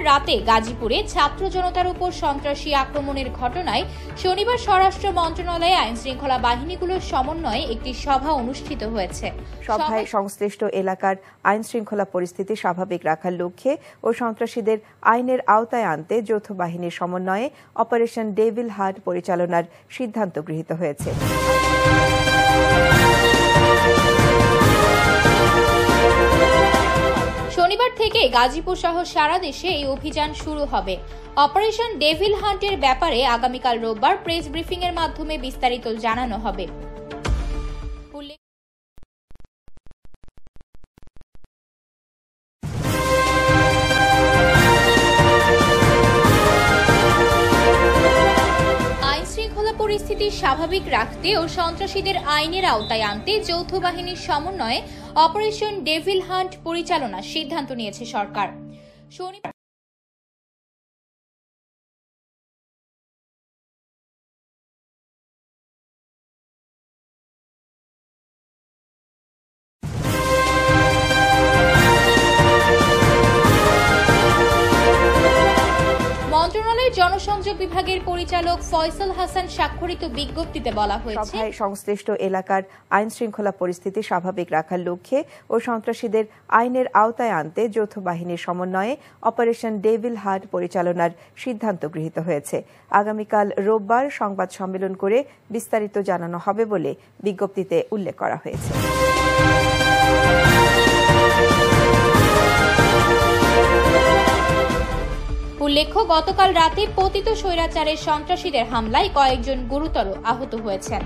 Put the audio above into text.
রাতে গাজীপুরে ছাত্র জনতার উপর সন্ত্রাসী আক্রমণের ঘটনায় শনিবার স্বরাষ্ট্র মন্ত্রণালয়ে আইন শৃঙ্খলা বাহিনীগুলোর সমন্বয়ে একটি সভা অনুষ্ঠিত হয়েছে। সভায় সংশ্লিষ্ট এলাকার আইন শৃঙ্খলা পরিস্থিতি স্বাভাবিক রাখার লক্ষ্যে ও সন্ত্রাসীদের আইনের আওতায় আনতে যৌথ বাহিনীর সমন্বয়ে অপারেশন ডেভিল হান্ট পরিচালনার সিদ্ধান্ত গৃহীত হয়েছে। শনিবার থেকে গাজীপুর সহ সারা দেশে এই অভিযান শুরু হবে। অপারেশন ডেভিল হান্টের ব্যাপারে আগামীকাল রোববার প্রেস ব্রিফিং এর মাধ্যমে বিস্তারিত জানানো হবে। পরিস্থিতি স্বাভাবিক রাখতে ও সন্ত্রাসীদের আইনের আওতায় আনতে যৌথ বাহিনীর সমন্বয়ে অপারেশন ডেভিল হান্ট পরিচালনার সিদ্ধান্ত নিয়েছে সরকার। মন্ত্রণালয়ের জনসংযোগ বিভাগের পরিচালক ফয়সাল হাসান স্বাক্ষরিত বিজ্ঞপ্তিতে বলা হয়েছে, সভায় সংশ্লিষ্ট এলাকার আইন শৃঙ্খলা পরিস্থিতি স্বাভাবিক রাখার লক্ষ্যে ও সন্ত্রাসীদের আইনের আওতায় আনতে যৌথ বাহিনীর সমন্বয়ে অপারেশন ডেভিল হান্ট পরিচালনার সিদ্ধান্ত গৃহীত হয়েছে। আগামীকাল রোববার সংবাদ সম্মেলন করে বিস্তারিত জানানো হবে বলে বিজ্ঞপ্তিতে উল্লেখ করা হয়েছে। উল্লেখ্য, গতকাল রাতে পতিত স্বৈরাচারের সন্ত্রাসীদের হামলায় কয়েকজন গুরুতর আহত হয়েছেন।